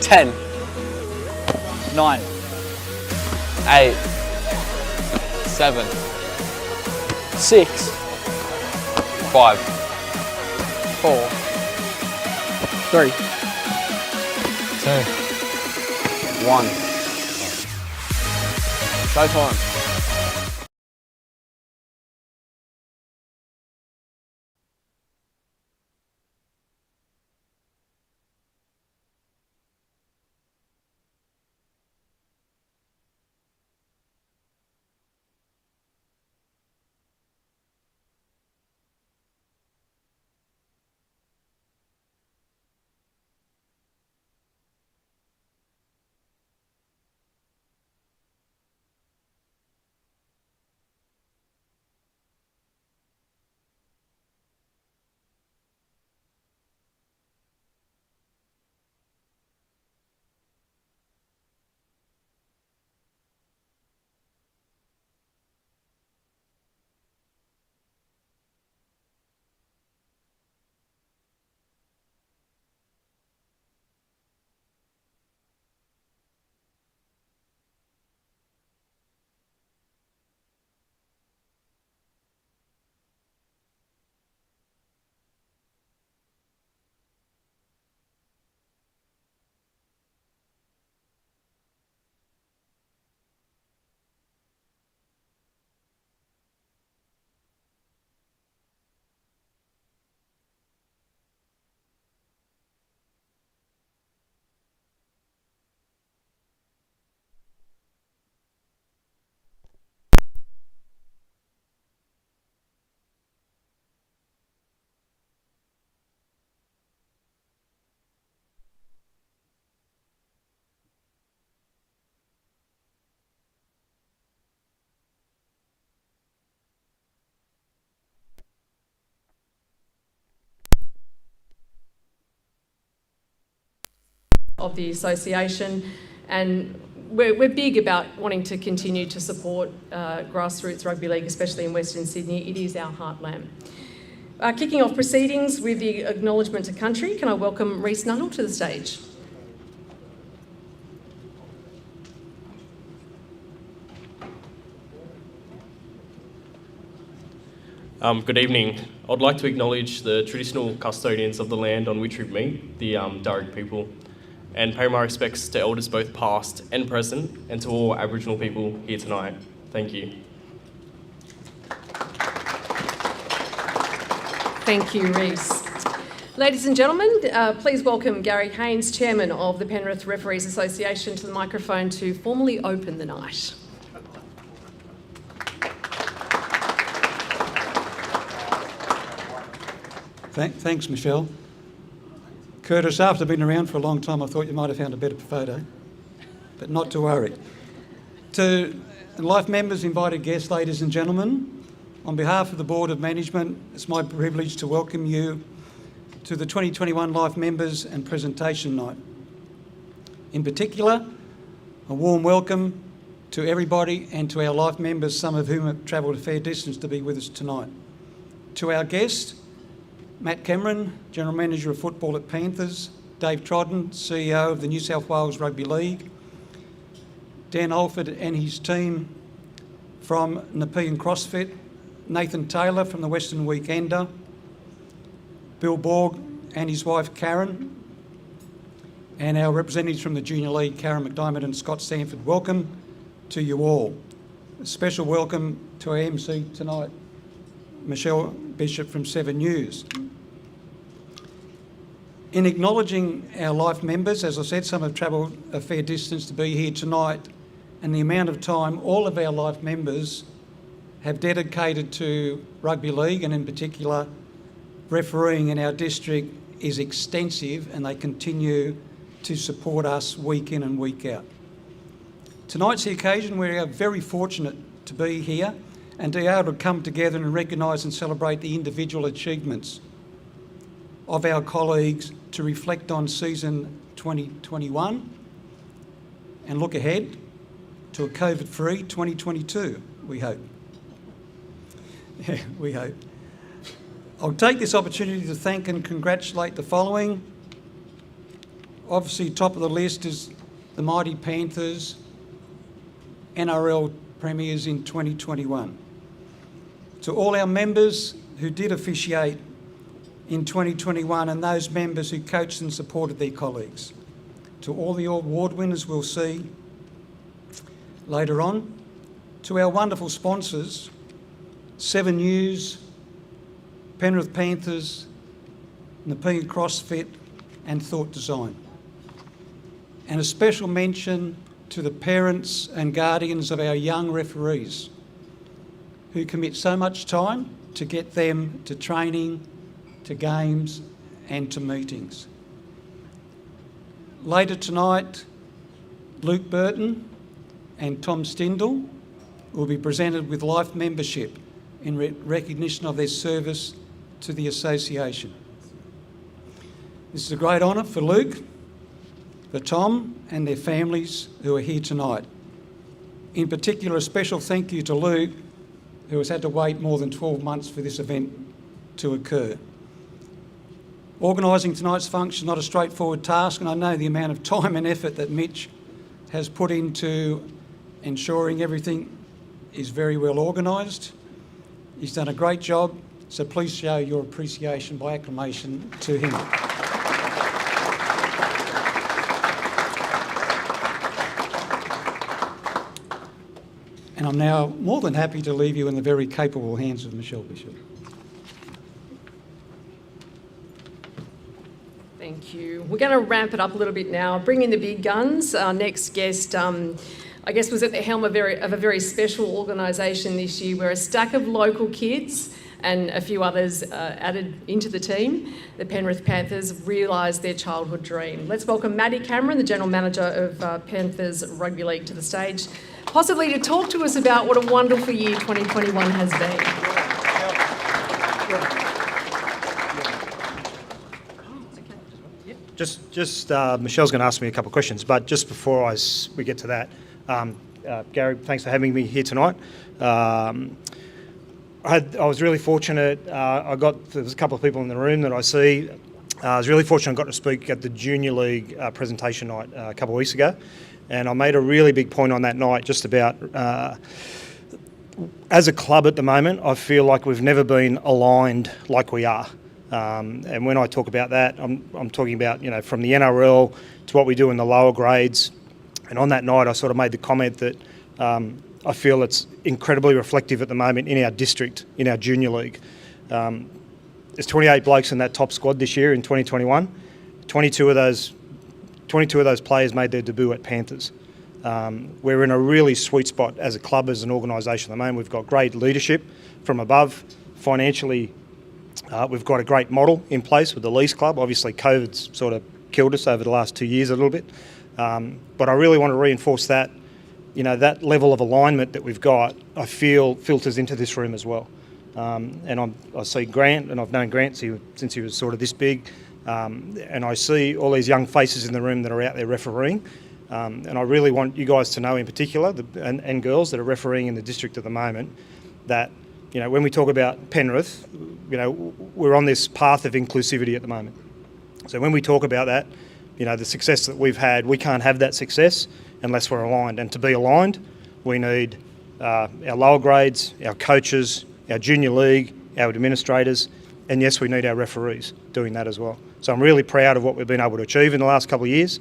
10, 9, 8, 7, 6, 5, 4, 3, 2. 1. Showtime. Of the association, and we're big about wanting to continue to support grassroots rugby league, especially in Western Sydney. It is our heartland. Kicking off proceedings with the acknowledgement to country, can I welcome Rhys Nuttall to the stage? Good evening. I'd like to acknowledge the traditional custodians of the land on which we meet, the Darug people, and pay my respects to elders both past and present, and to all Aboriginal people here tonight. Thank you. Thank you, Rhys. Ladies and gentlemen, please welcome Gary Haynes, Chairman of the Penrith Referees Association, to the microphone to formally open the night. Thanks, Michelle. Curtis, after being around for a long time, I thought you might have found a better photo, but not to worry. To Life members, invited guests, ladies and gentlemen, on behalf of the Board of Management, it's my privilege to welcome you to the 2021 Life Members and Presentation Night. In particular, a warm welcome to everybody and to our Life members, some of whom have travelled a fair distance to be with us tonight. To our guest, Matt Cameron, General Manager of Football at Panthers, Dave Trodden, CEO of the New South Wales Rugby League, Dan Alford and his team from Nepean CrossFit, Nathan Taylor from the Western Weekender, Bill Borg and his wife Karen, and our representatives from the Junior League, Karen McDiarmid and Scott Sanford. Welcome to you all. A special welcome to our MC tonight, Michelle Bishop from 7 News. In acknowledging our Life members, as I said, some have travelled a fair distance to be here tonight, and the amount of time all of our Life members have dedicated to rugby league, and in particular refereeing in our district, is extensive, and they continue to support us week in and week out. Tonight's the occasion we are very fortunate to be here and to be able to come together and recognise and celebrate the individual achievements of our colleagues, to reflect on season 2021 and look ahead to a COVID-free 2022, we hope. Yeah, we hope. I'll take this opportunity to thank and congratulate the following Obviously, top of the list is the mighty Panthers, NRL premiers in 2021. To all our members who did officiate in 2021 and those members who coached and supported their colleagues. To all the award winners we'll see later on. To our wonderful sponsors, 7 News, Penrith Panthers, Nepean CrossFit and Thought Design. And a special mention to the parents and guardians of our young referees who commit so much time to get them to training, to games and to meetings. Later tonight, Luke Burton and Tom Stindle will be presented with life membership in recognition of their service to the association. This is a great honour for Luke, for Tom and their families who are here tonight. In particular, a special thank you to Luke, who has had to wait more than 12 months for this event to occur. Organising tonight's function is not a straightforward task, and I know the amount of time and effort that Mitch has put into ensuring everything is very well organised. He's done a great job, so please show your appreciation by acclamation to him. And I'm now more than happy to leave you in the very capable hands of Michelle Bishop. Thank you. We're going to ramp it up a little bit now. Bring in the big guns. Our next guest, I guess, was at the helm of a very special organisation this year where a stack of local kids and a few others added into the team, the Penrith Panthers, realised their childhood dream. Let's welcome Maddie Cameron, the General Manager of Panthers Rugby League, to the stage, possibly to talk to us about what a wonderful year 2021 has been. Just Michelle's going to ask me a couple of questions, but just before we get to that, Gary, thanks for having me here tonight. I was really fortunate. There was a couple of people in the room that I see. I was really fortunate I got to speak at the Junior League presentation night a couple of weeks ago, and I made a really big point on that night just about as a club at the moment, I feel like we've never been aligned like we are. And when I talk about that, I'm talking about, from the NRL to what we do in the lower grades. And on that night, I sort of made the comment that I feel it's incredibly reflective at the moment in our district, in our junior league. There's 28 blokes in that top squad this year in 2021. 22 of those players made their debut at Panthers. We're in a really sweet spot as a club, as an organisation at the moment. We've got great leadership from above. Financially, we've got a great model in place with the Lease Club. Obviously, COVID's sort of killed us over the last 2 years a little bit. But I really want to reinforce that, that level of alignment that we've got, I feel filters into this room as well. And I see Grant, and I've known Grant since he was sort of this big, and I see all these young faces in the room that are out there refereeing. And I really want you guys to know in particular, and girls that are refereeing in the district at the moment, that when we talk about Penrith, we're on this path of inclusivity at the moment. So when we talk about that, the success that we've had, we can't have that success unless we're aligned. And to be aligned, we need our lower grades, our coaches, our junior league, our administrators, and yes, we need our referees doing that as well. So I'm really proud of what we've been able to achieve in the last couple of years.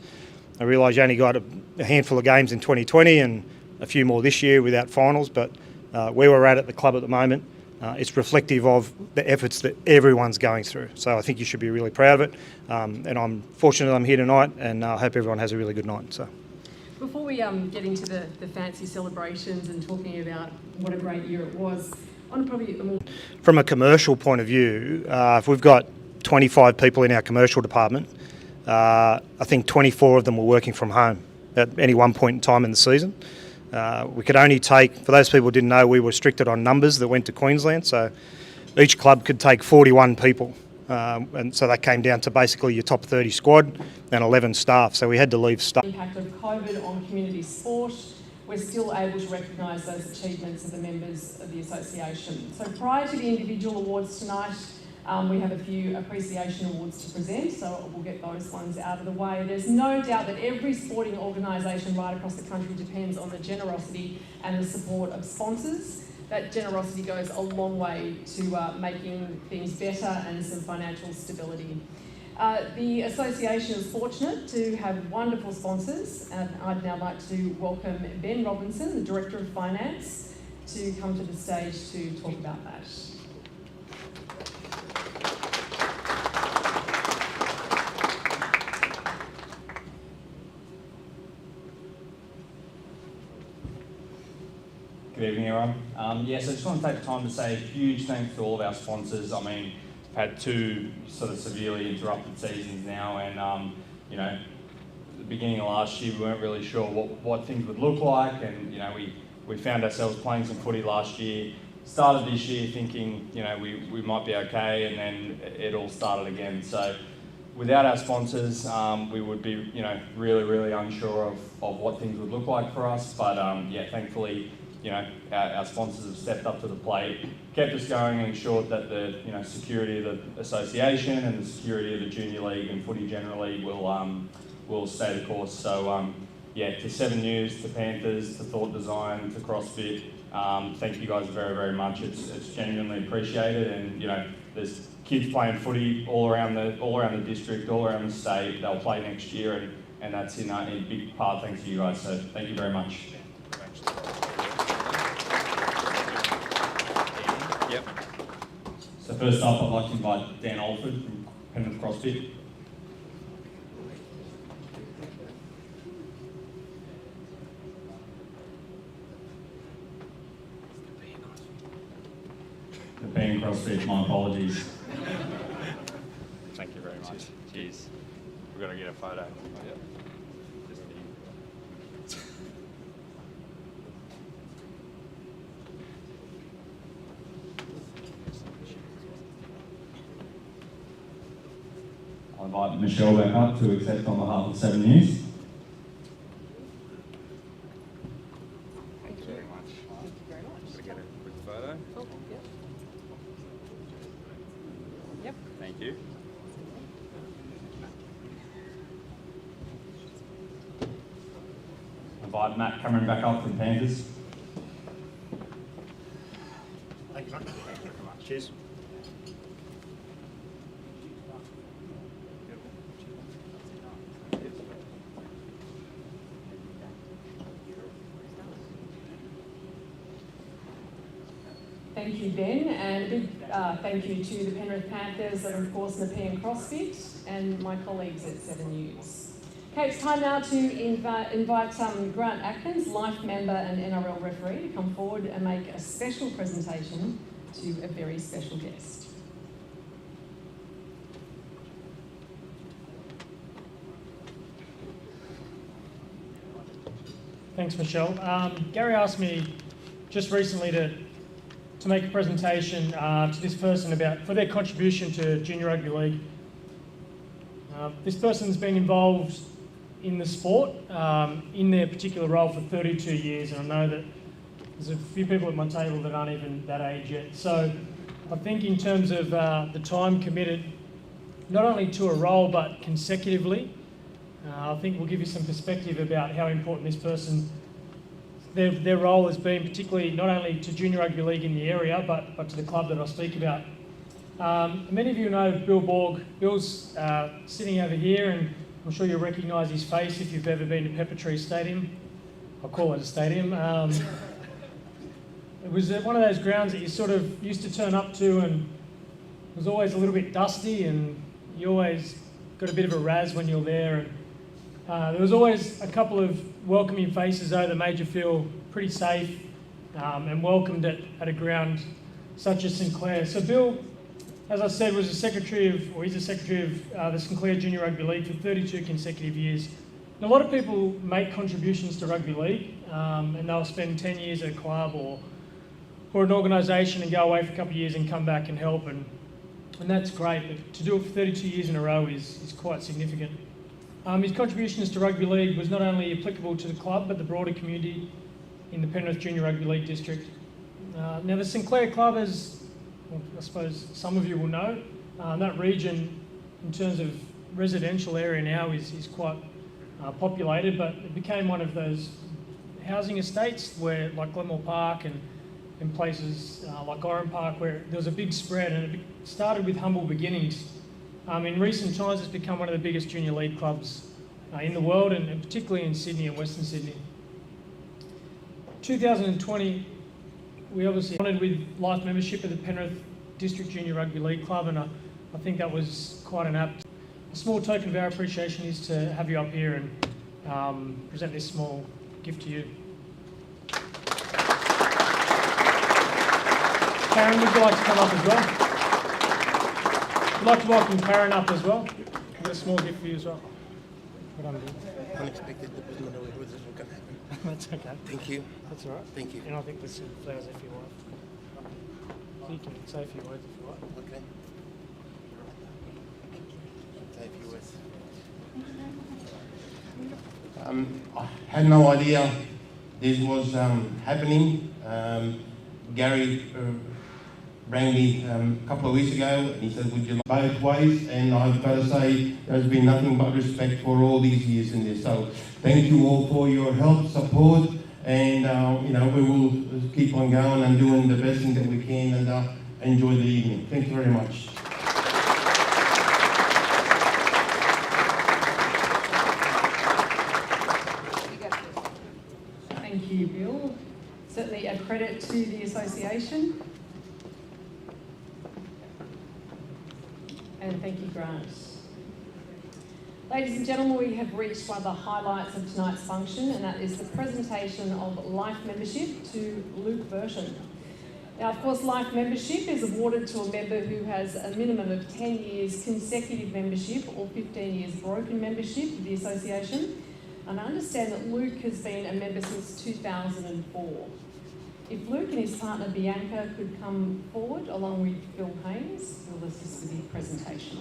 I realise you only got a handful of games in 2020 and a few more this year without finals, but where we're at the club at the moment, it's reflective of the efforts that everyone's going through. So I think you should be really proud of it. And I'm fortunate I'm here tonight, and I hope everyone has a really good night. So, before we get into the fancy celebrations and talking about what a great year it was, from a commercial point of view, if we've got 25 people in our commercial department, I think 24 of them were working from home at any one point in time in the season. We could only take, for those people who didn't know, we were restricted on numbers that went to Queensland, so each club could take 41 people, and so that came down to basically your top 30 squad and 11 staff, so we had to leave staff. The impact of COVID on community sport, we're still able to recognise those achievements of the members of the association. So prior to the individual awards tonight, We have a few appreciation awards to present, so we'll get those ones out of the way. There's no doubt that every sporting organisation right across the country depends on the generosity and the support of sponsors. That generosity goes a long way to making things better and some financial stability. The association is fortunate to have wonderful sponsors, and I'd now like to welcome Ben Robinson, the Director of Finance, to come to the stage to talk about that. Good evening, everyone. So I just want to take the time to say a huge thanks to all of our sponsors. I mean, we've had two sort of severely interrupted seasons now, and at the beginning of last year we weren't really sure what things would look like, and we found ourselves playing some footy last year. Started this year thinking we might be okay, and then it all started again. So without our sponsors, we would be really unsure of what things would look like for us. But thankfully, our sponsors have stepped up to the plate, kept us going, and ensured that the security of the association and the security of the junior league and footy generally will stay the course. So to 7 News, to Panthers, to Thought Design, to CrossFit, thank you guys very much. It's genuinely appreciated, and there's kids playing footy all around the district, all around the state. They'll play next year, and that's in big part thanks to you guys. So thank you very much. Yep. So first up, I'd like to invite Dan Alford from Penrith CrossFit. The being CrossFit, my apologies. Thank you very much. Cheers. We've got to get a photo. Yep. I'll invite Michelle back up to accept on behalf of 7 News. Thank you very much. Should I get a quick photo? Oh, yep. Yep. Thank you. Invite Matt Cameron back up from Panthers. Thank you, mate. Cheers. Thank you, Ben, and a big thank you to the Penrith Panthers and of course Nepean CrossFit and my colleagues at 7 News. Okay, it's time now to invite Grant Atkins, Life member and NRL referee, to come forward and make a special presentation to a very special guest. Thanks, Michelle. Gary asked me just recently to make a presentation to this person for their contribution to Junior Rugby League. This person's been involved in the sport in their particular role for 32 years, and I know that there's a few people at my table that aren't even that age yet. So I think in terms of the time committed, not only to a role but consecutively, I think we'll give you some perspective about how important this person, their role has been, particularly not only to Junior Rugby League in the area, but to the club that I'll speak about. Many of you know Bill Borg. Bill's sitting over here, and I'm sure you'll recognise his face if you've ever been to Peppertree Stadium. I'll call it a stadium. It was one of those grounds that you sort of used to turn up to, and it was always a little bit dusty, and you always got a bit of a razz when you're there. And there was always a couple of welcoming faces though that made you feel pretty safe and welcomed at a ground such as Sinclair. So Bill, as I said, was he's a secretary of the Sinclair Junior Rugby League for 32 consecutive years. And a lot of people make contributions to rugby league and they'll spend 10 years at a club or an organisation and go away for a couple of years and come back and help, and that's great. But to do it for 32 years in a row is quite significant. His contributions to rugby league was not only applicable to the club but the broader community in the Penrith Junior Rugby League district. Now the Sinclair Club, as well, I suppose some of you will know, That region, in terms of residential area now, is quite populated, but it became one of those housing estates where, like Glenmore Park and in places like Oran Park, where there was a big spread, and it started with humble beginnings. In recent times, it's become one of the biggest junior league clubs in the world, and particularly in Sydney and Western Sydney. 2020, we obviously honoured with life membership of the Penrith District Junior Rugby League Club, and I think that was quite an apt. A small token of our appreciation is to have you up here and present this small gift to you. Karen, would you like to come up as well? I'd like to welcome Karen up as well. I've got a small gift for you as well. Well done, Bill. Unexpected, but not aware whether it can happen. That's okay. Thank you. That's all right. Thank you. And I think there's some flowers if you want. So you can say a few words if you like. Okay. Say a few words. I had no idea this was happening. Gary rang me a couple of weeks ago and he said, would you like both ways? And I've got to say, there's been nothing but respect for all these years in this. So thank you all for your help, support, and we will keep on going and doing the best thing that we can and enjoy the evening. Thank you very much. Thank you, Bill. Certainly a credit to the association. And thank you, Grant. Ladies and gentlemen, we have reached one of the highlights of tonight's function, and that is the presentation of life membership to Luke Burton. Now, of course, life membership is awarded to a member who has a minimum of 10 years consecutive membership or 15 years broken membership of the association. And I understand that Luke has been a member since 2004. If Luke and his partner Bianca could come forward along with Phil Haynes, we'll assist with the presentation.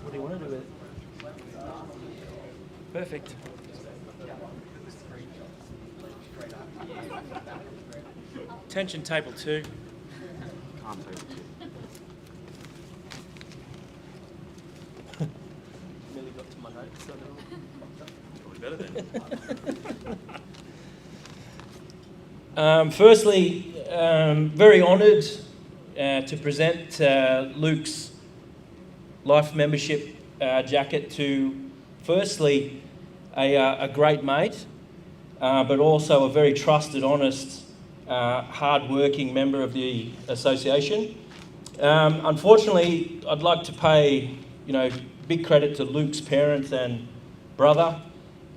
What do you want to do with it? Perfect. Attention, table 2. Can't table 2. Nearly got to my notes. Probably better then. Firstly, very honoured to present Luke's life membership jacket to, firstly, a great mate, but also a very trusted, honest, hard-working member of the association. Unfortunately, I'd like to pay, big credit to Luke's parents and brother.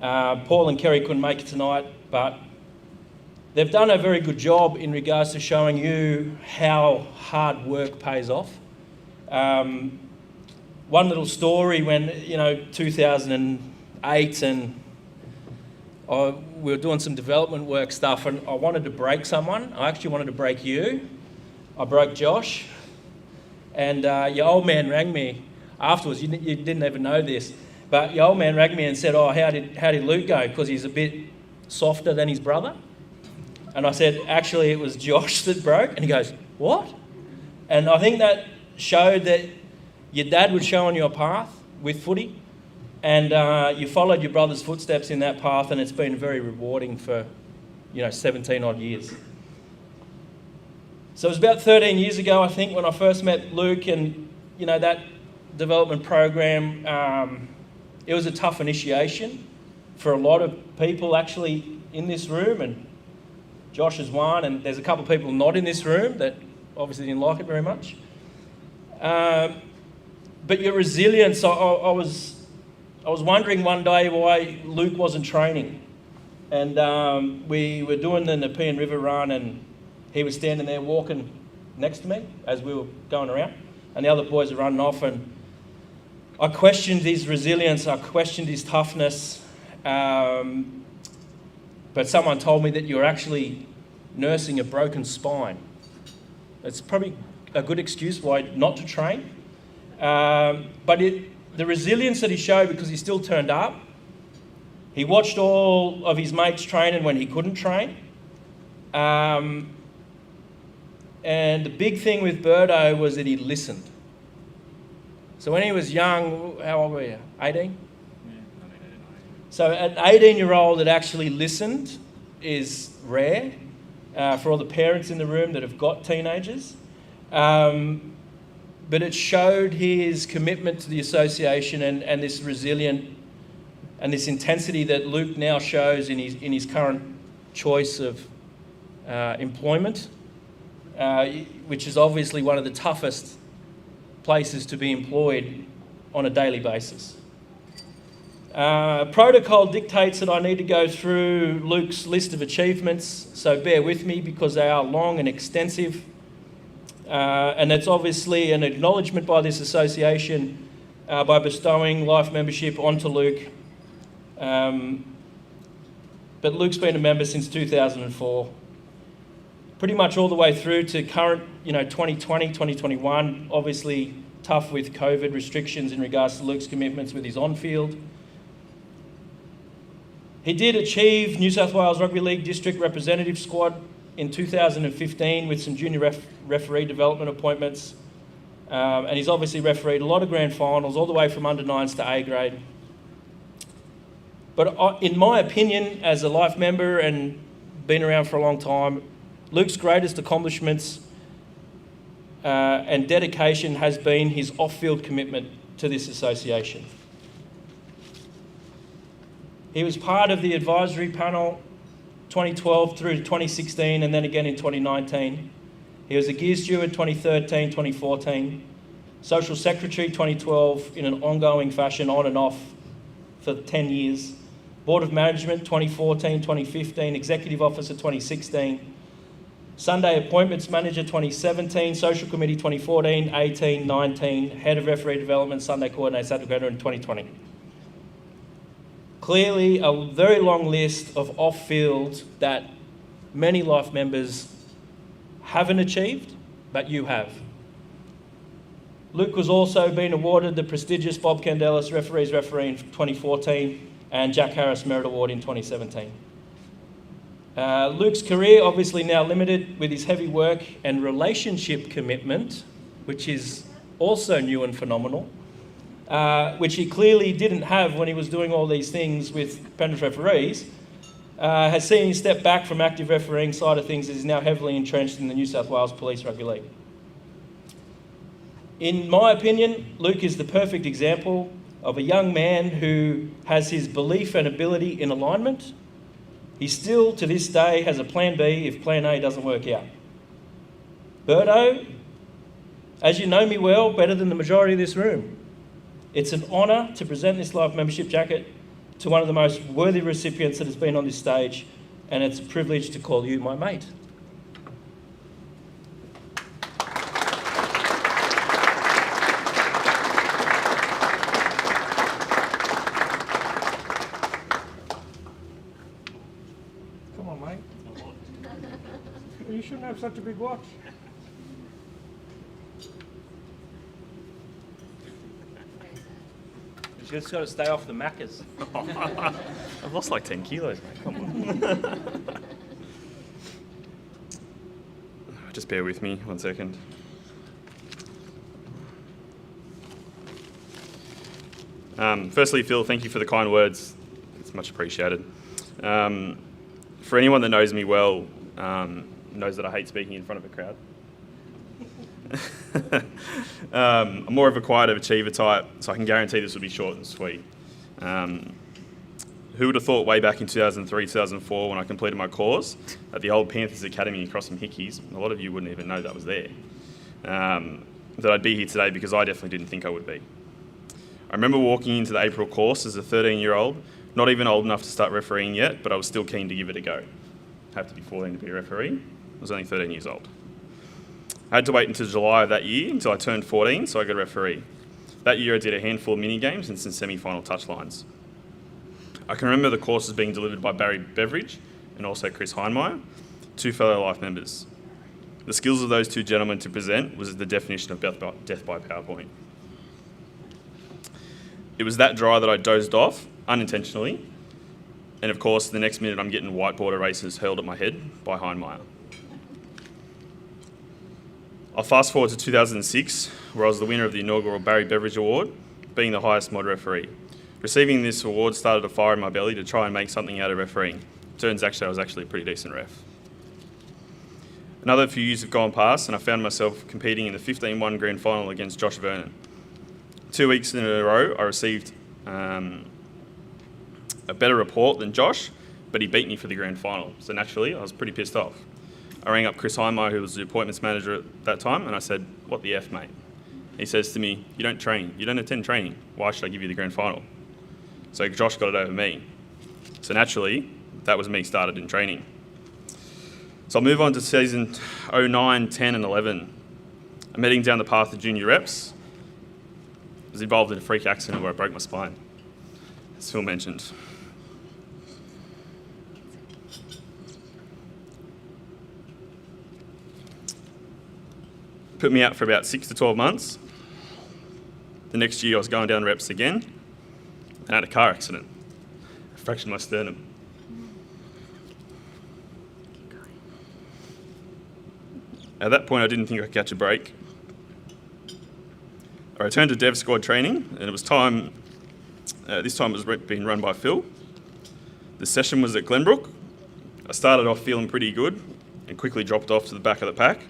Paul and Kerry couldn't make it tonight, but they've done a very good job in regards to showing you how hard work pays off. One little story when, 2008 and we were doing some development work stuff and I wanted to break someone. I actually wanted to break you. I broke Josh. And your old man rang me afterwards. You didn't even know this. But your old man rang me and said, how did Luke go? Because he's a bit softer than his brother. And I said, actually, it was Josh that broke. And he goes, what? And I think that showed that your dad would show on your path with footy. And you followed your brother's footsteps in that path. And it's been very rewarding for, 17 odd years. So it was about 13 years ago, I think, when I first met Luke. And, that development program, it was a tough initiation for a lot of people actually in this room. And Josh is one, and there's a couple of people not in this room that obviously didn't like it very much. But your resilience, I was wondering one day why Luke wasn't training. And we were doing the Nepean River run, and he was standing there walking next to me as we were going around, and the other boys were running off. And I questioned his resilience, I questioned his toughness, but someone told me that you're actually nursing a broken spine. It's probably a good excuse why not to train. But the resilience that he showed, because he still turned up, he watched all of his mates training when he couldn't train. And the big thing with Birdo was that he listened. So when he was young, how old were you? 18? So an 18-year-old that actually listened is rare for all the parents in the room that have got teenagers. But it showed his commitment to the association and this resilient and this intensity that Luke now shows in his current choice of employment, which is obviously one of the toughest places to be employed on a daily basis. Protocol dictates that I need to go through Luke's list of achievements, so bear with me because they are long and extensive. And that's obviously an acknowledgement by this association by bestowing life membership onto Luke. But Luke's been a member since 2004. Pretty much all the way through to current, 2020, 2021, obviously tough with COVID restrictions in regards to Luke's commitments with his on-field. He did achieve New South Wales Rugby League District Representative Squad in 2015 with some junior referee development appointments. And he's obviously refereed a lot of grand finals, all the way from under 9s to A grade. But in my opinion, as a life member and been around for a long time, Luke's greatest accomplishments and dedication has been his off-field commitment to this association. He was part of the advisory panel 2012 through to 2016 and then again in 2019. He was a gear steward 2013, 2014, social secretary 2012 in an ongoing fashion on and off for 10 years, board of management 2014, 2015, executive officer 2016, Sunday appointments manager 2017, social committee 2014, 18, 19, head of referee development, Sunday coordinator, Saturday coordinator in 2020. Clearly a very long list of off-field that many life members haven't achieved, but you have. Luke was also been awarded the prestigious Bob Candelas Referees Referee in 2014 and Jack Harris Merit Award in 2017. Luke's career obviously now limited with his heavy work and relationship commitment, which is also new and phenomenal, which he clearly didn't have when he was doing all these things with Penrith referees, has seen him step back from active refereeing side of things and is now heavily entrenched in the New South Wales Police Rugby League. In my opinion, Luke is the perfect example of a young man who has his belief and ability in alignment. He still, to this day, has a plan B if plan A doesn't work out. Birdo, as you know me well, better than the majority of this room, it's an honour to present this life membership jacket to one of the most worthy recipients that has been on this stage, and it's a privilege to call you my mate. Come on, mate. You shouldn't have such a big watch. You just got to stay off the Maccas. I've lost like 10 kilos, mate. Come on. Just bear with me 1 second. Firstly, Phil, thank you for the kind words. It's much appreciated. For anyone that knows me well, knows that I hate speaking in front of a crowd. I'm more of a quiet achiever type, so I can guarantee this will be short and sweet. Who would have thought way back in 2003, 2004 when I completed my course at the old Panthers Academy across from Hickeys, a lot of you wouldn't even know that was there, that I'd be here today, because I definitely didn't think I would be. I remember walking into the April course as a 13-year-old, not even old enough to start refereeing yet, but I was still keen to give it a go. I have to be 14 to be a referee. I was only 13 years old. I had to wait until July of that year until I turned 14 so I could referee. That year I did a handful of mini games and some semi-final touchlines. I can remember the courses being delivered by Barry Beveridge and also Chris Heinmeier, two fellow Life members. The skills of those two gentlemen to present was the definition of death by PowerPoint. It was that dry that I dozed off, unintentionally, and of course the next minute I'm getting whiteboard erasers hurled at my head by Heinmeier. I'll fast forward to 2006, where I was the winner of the inaugural Barry Beveridge Award, being the highest mod referee. Receiving this award started a fire in my belly to try and make something out of refereeing. Turns out I was actually a pretty decent ref. Another few years have gone past and I found myself competing in the 15-1 grand final against Josh Vernon. 2 weeks in a row I received a better report than Josh, but he beat me for the grand final. So naturally I was pretty pissed off. I rang up Chris Heinmeier, who was the appointments manager at that time, and I said, "What the F, mate?" He says to me, "You don't train, you don't attend training. Why should I give you the grand final?" So Josh got it over me. So naturally, that was me started in training. So I'll move on to season 09, 10 and 11. I'm heading down the path of junior reps. I was involved in a freak accident where I broke my spine, as Phil mentioned. Put me out for about 6 to 12 months. The next year I was going down reps again and had a car accident. I fractured my sternum. At that point I didn't think I'd catch a break. I returned to Dev Squad training and it was time, this time it was being run by Phil. The session was at Glenbrook. I started off feeling pretty good and quickly dropped off to the back of the pack.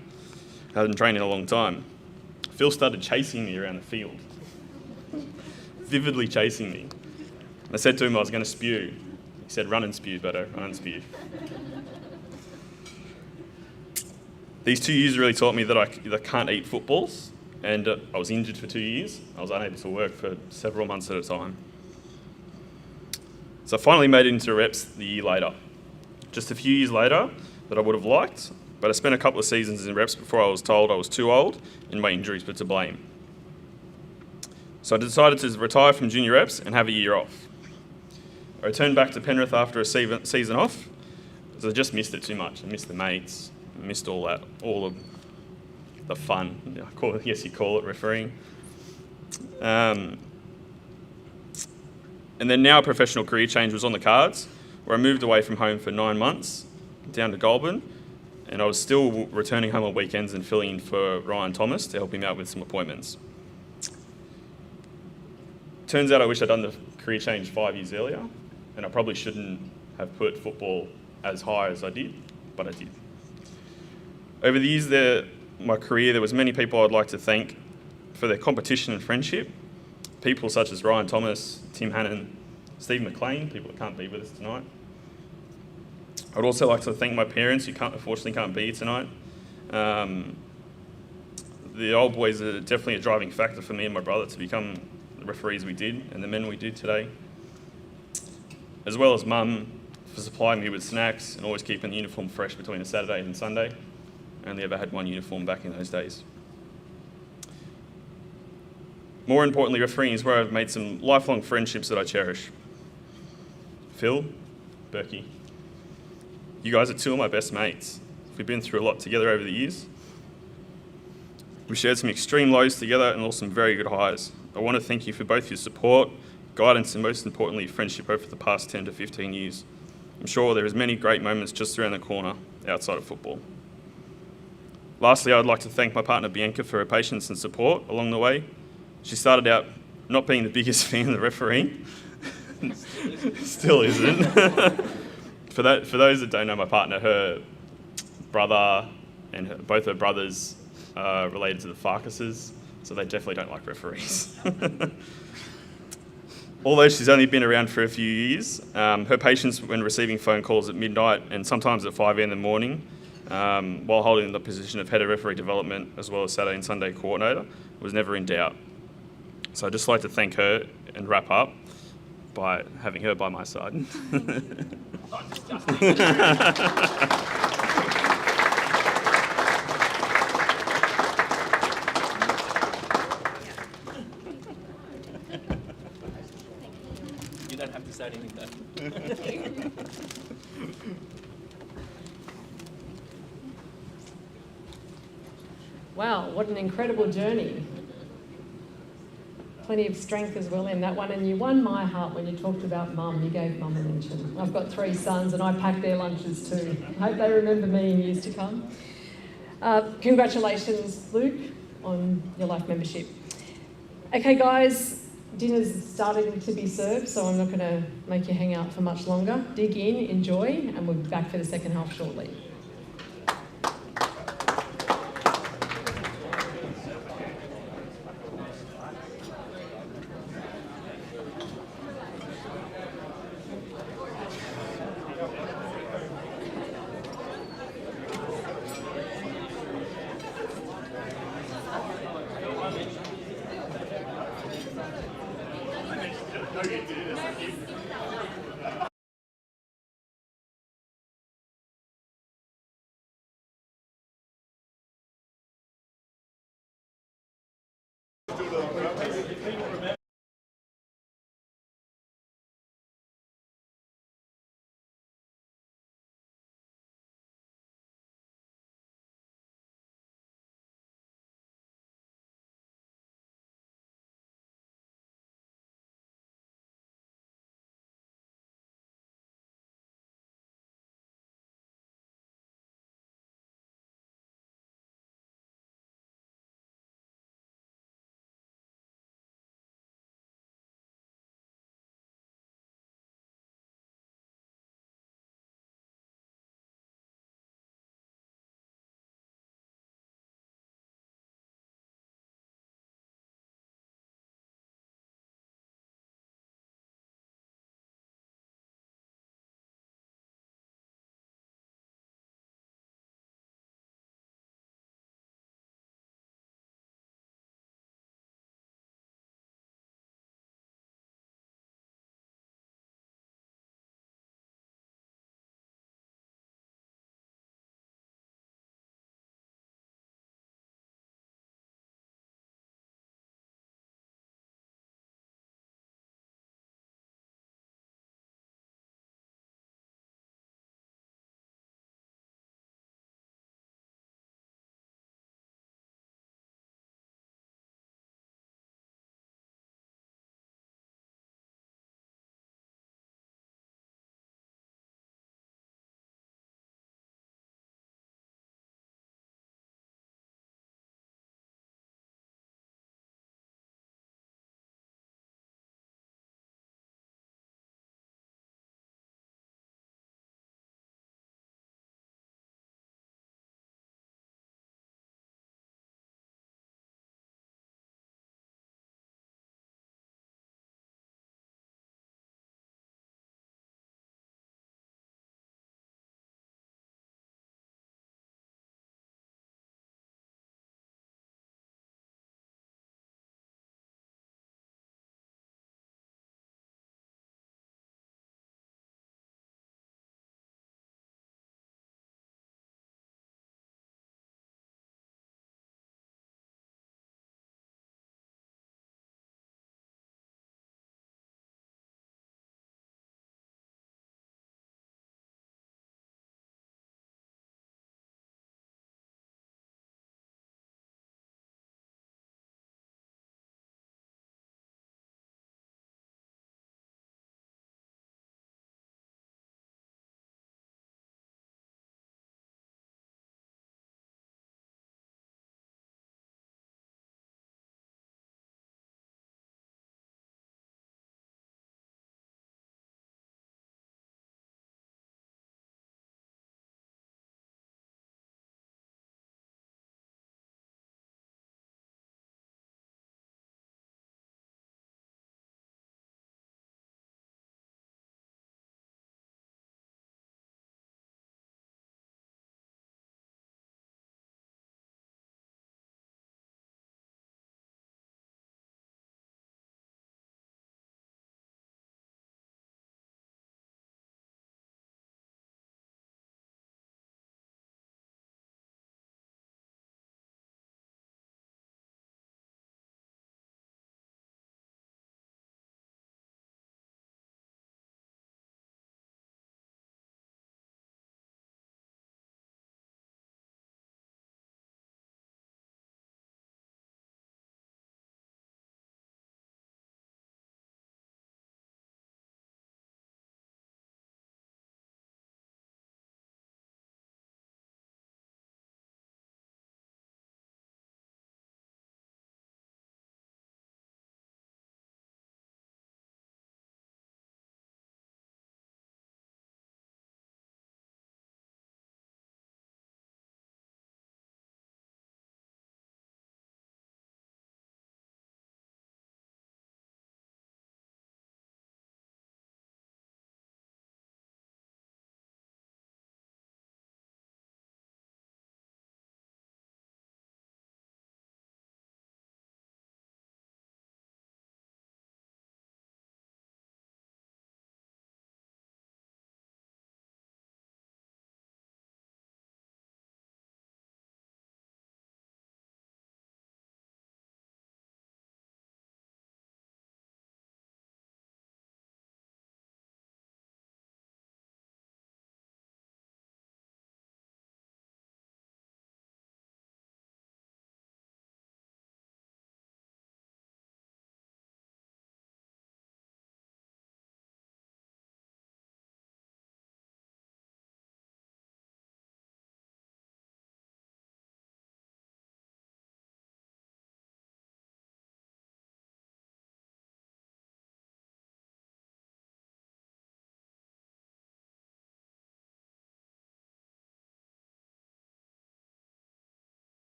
I hadn't trained in a long time. Phil started chasing me around the field, vividly chasing me. I said to him I was going to spew. He said, "Run and spew, Beto, run and spew." These 2 years really taught me that I can't eat footballs, and I was injured for 2 years. I was unable to work for several months at a time. So I finally made it into reps the year later. Just a few years later that I would have liked, but I spent a couple of seasons in reps before I was told I was too old and my injuries were to blame. So I decided to retire from junior reps and have a year off. I returned back to Penrith after a season off, because I just missed it too much. I missed the mates, I missed all that, all of the fun, I guess you call it, refereeing. And then now a professional career change was on the cards, where I moved away from home for 9 months, down to Goulburn, and I was still returning home on weekends and filling in for Ryan Thomas to help him out with some appointments. Turns out I wish I'd done the career change 5 years earlier, and I probably shouldn't have put football as high as I did, but I did. Over the years my career, there was many people I'd like to thank for their competition and friendship. People such as Ryan Thomas, Tim Hannon, Steve McLean, people that can't be with us tonight. I'd also like to thank my parents who unfortunately can't be here tonight. The old boys are definitely a driving factor for me and my brother to become the referees we did and the men we did today. As well as Mum for supplying me with snacks and always keeping the uniform fresh between a Saturday and Sunday. I only ever had one uniform back in those days. More importantly, refereeing is where I've made some lifelong friendships that I cherish. Phil, Berkey, you guys are two of my best mates. We've been through a lot together over the years. We've shared some extreme lows together and also some very good highs. I want to thank you for both your support, guidance, and most importantly, friendship over the past 10 to 15 years. I'm sure there is many great moments just around the corner outside of football. Lastly, I'd like to thank my partner Bianca for her patience and support along the way. She started out not being the biggest fan of the refereeing, still isn't. For those that don't know my partner, her brother and both her brothers are related to the Farkases, so they definitely don't like referees. Although she's only been around for a few years, her patience when receiving phone calls at midnight and sometimes at 5 a.m. in the morning, while holding the position of head of referee development as well as Saturday and Sunday coordinator, was never in doubt. So I'd just like to thank her and wrap up by having her by my side. say anything though. Wow, what an incredible journey. Plenty of strength as well in that one. And you won my heart when you talked about mum. You gave mum a mention. I've got 3 sons and I pack their lunches too. I hope they remember me in years to come. Congratulations, Luke, on your life membership. Okay, guys, dinner's starting to be served, so I'm not going to make you hang out for much longer. Dig in, enjoy, and we'll be back for the second half shortly.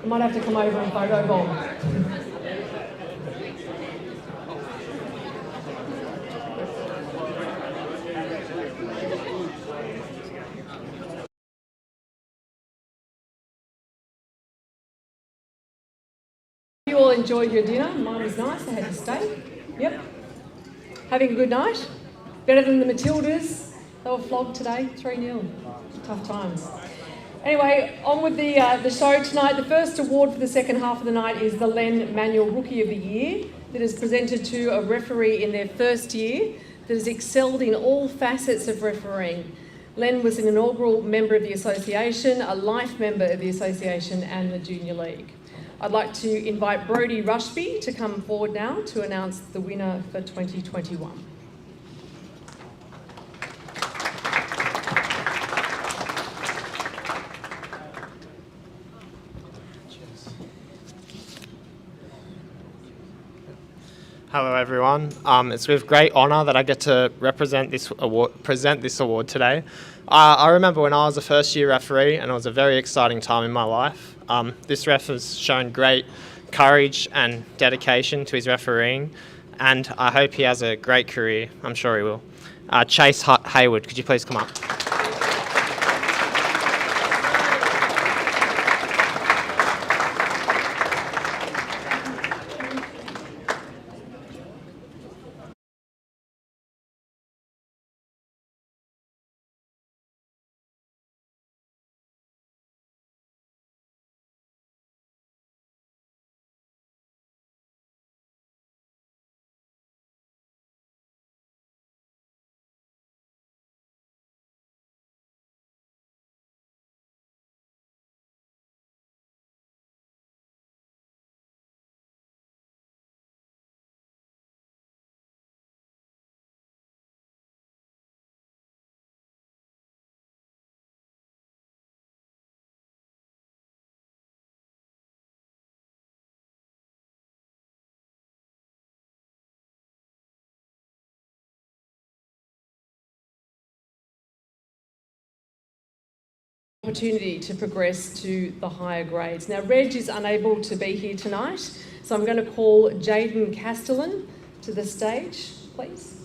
I might have to come over and photo bomb. You all enjoyed your dinner. Mine was nice. I had a steak. Yep. Having a good night. Better than the Matildas. They were flogged today, 3-0. Tough times. Anyway, on with the show tonight. The first award for the second half of the night is the Len Manuel Rookie of the Year, that is presented to a referee in their first year that has excelled in all facets of refereeing. Len was an inaugural member of the association, a life member of the association and the Junior League. I'd like to invite Brodie Rushby to come forward now to announce the winner for 2021. Hello everyone. It's with great honour that I get to present this award today. I remember when I was a first year referee, and it was a very exciting time in my life. This ref has shown great courage and dedication to his refereeing, and I hope he has a great career. I'm sure he will. Chase Hayward, could you please come up? Opportunity to progress to the higher grades. Now, Reg is unable to be here tonight, so I'm going to call Jaden Castellan to the stage, please.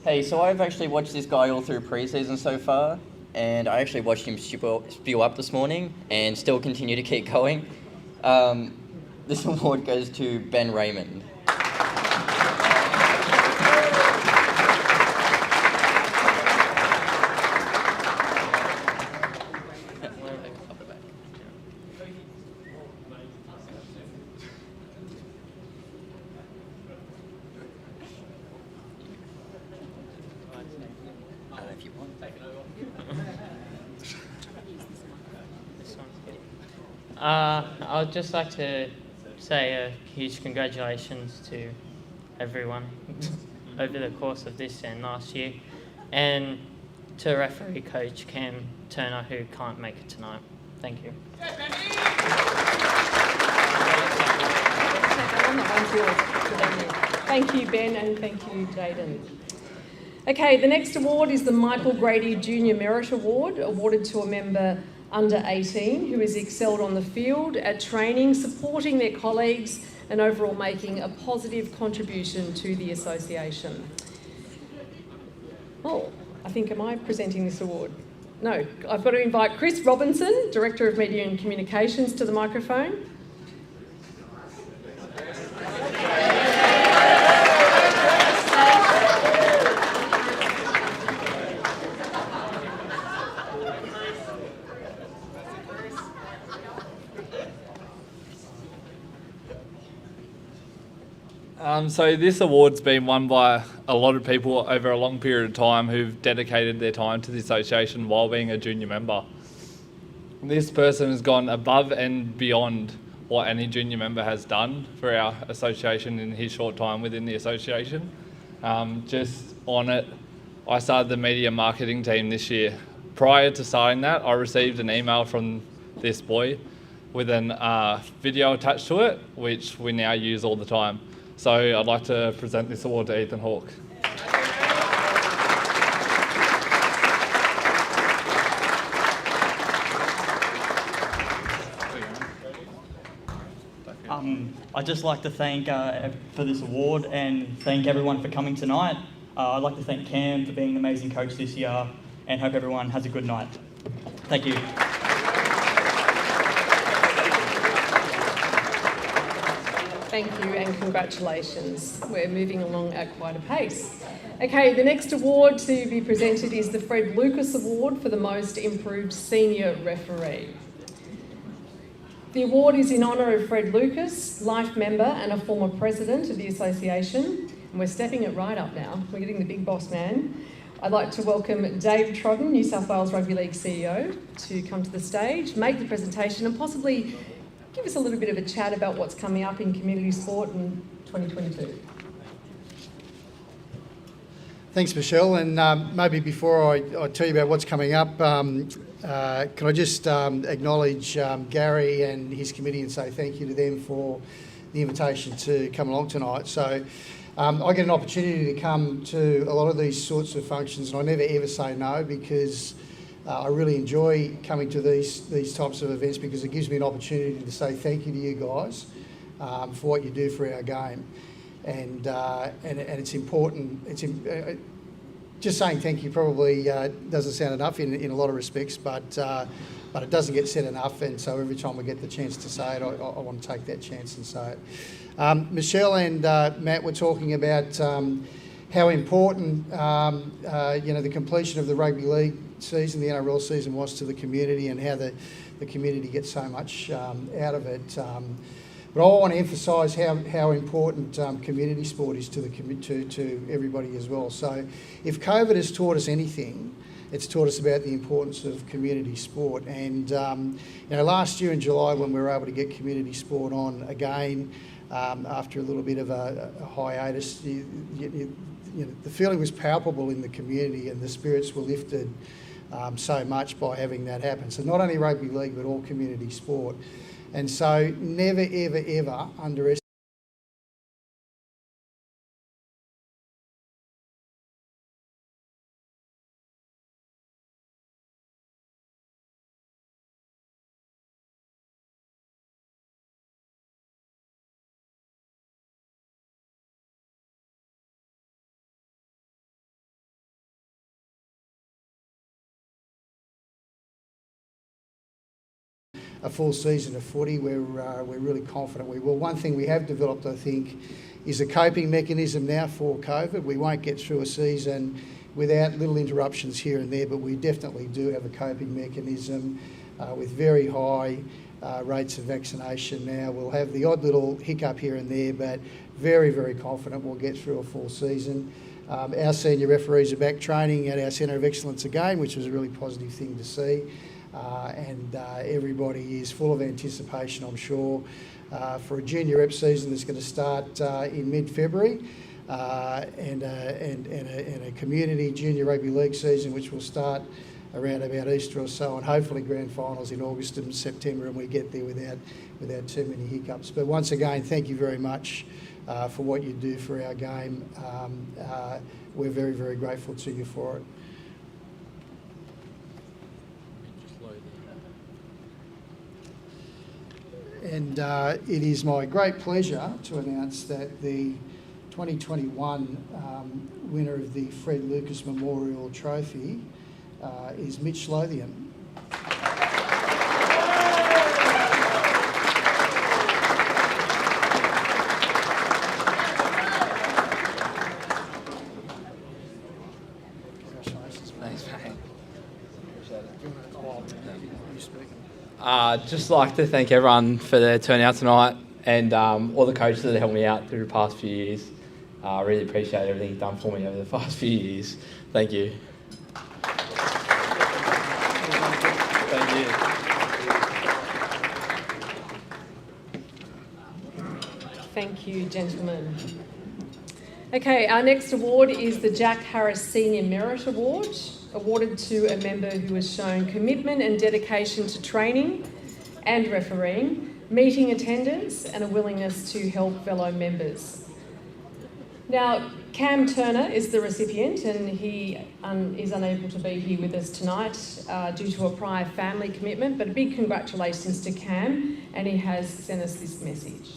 Hey, so I've actually watched this guy all through pre-season so far, and I actually watched him spew up this morning and still continue to keep going. This award goes to Ben Raymond. I'd just like to say a huge congratulations to everyone over the course of this and last year, and to referee coach Cam Turner, who can't make it tonight. Thank you. Thank you, Ben, and thank you, Jaden. Okay, the next award is the Michael Grady Junior Merit Award, awarded to a member under 18 who has excelled on the field, at training, supporting their colleagues, and overall making a positive contribution to the association. Oh, I think, am I presenting this award? No, I've got to invite Chris Robinson, Director of Media and Communications, to the microphone. So this award's been won by a lot of people over a long period of time who've dedicated their time to the association while being a junior member. This person has gone above and beyond what any junior member has done for our association in his short time within the association. Just on it, I started the media marketing team this year. Prior to starting that, I received an email from this boy with an video attached to it, which we now use all the time. So I'd like to present this award to Ethan Hawke. I'd just like to thank for this award and thank everyone for coming tonight. I'd like to thank Cam for being an amazing coach this year and hope everyone has a good night. Thank you. Thank you and congratulations. We're moving along at quite a pace. Okay, the next award to be presented is the Fred Lucas Award for the Most Improved Senior Referee. The award is in honour of Fred Lucas, life member and a former president of the association. And we're stepping it right up now. We're getting the big boss man. I'd like to welcome Dave Trodden, New South Wales Rugby League CEO, to come to the stage, make the presentation and possibly give us a little bit of a chat about what's coming up in community sport in 2022. Thanks, Michelle. And maybe before I tell you about what's coming up, can I just acknowledge Gary and his committee and say thank you to them for the invitation to come along tonight. So I get an opportunity to come to a lot of these sorts of functions, and I never ever say no, because I really enjoy coming to these types of events, because it gives me an opportunity to say thank you to you guys for what you do for our game. And it's important. Just saying thank you probably doesn't sound enough in a lot of respects, but it doesn't get said enough. And so every time we get the chance to say it, I want to take that chance and say it. Michelle and Matt were talking about how important the completion of the rugby league season, the NRL season, was to the community, and how the community gets so much out of it. But I want to emphasise how important community sport is to everybody as well. So if COVID has taught us anything, it's taught us about the importance of community sport. And last year in July, when we were able to get community sport on again after a little bit of a hiatus, the feeling was palpable in the community, and the spirits were lifted so much by having that happen. So not only rugby league, but all community sport. And so never, ever, ever underestimate a full season of footy. We're really confident we will. One thing we have developed, I think, is a coping mechanism now for COVID. We won't get through a season without little interruptions here and there, but we definitely do have a coping mechanism with very high rates of vaccination now. We'll have the odd little hiccup here and there, but very, very confident we'll get through a full season. Our senior referees are back training at our Centre of Excellence again, which was a really positive thing to see. And everybody is full of anticipation, I'm sure, for a junior rep season that's going to start in mid-February, and a community junior rugby league season which will start around about Easter or so, and hopefully grand finals in August and September, and we get there without too many hiccups. But once again, thank you very much for what you do for our game. We're very, very grateful to you for it. And it is my great pleasure to announce that the 2021 winner of the Fred Lucas Memorial Trophy is Mitch Lothian. Just like to thank everyone for their turnout tonight, and all the coaches that helped me out through the past few years. I really appreciate everything you've done for me over the past few years. Thank you. Thank you. Thank you, gentlemen. Okay, our next award is the Jack Harris Senior Merit Award, awarded to a member who has shown commitment and dedication to training and refereeing, meeting attendance, and a willingness to help fellow members. Now, Cam Turner is the recipient, and he is unable to be here with us tonight due to a prior family commitment, but a big congratulations to Cam, and he has sent us this message.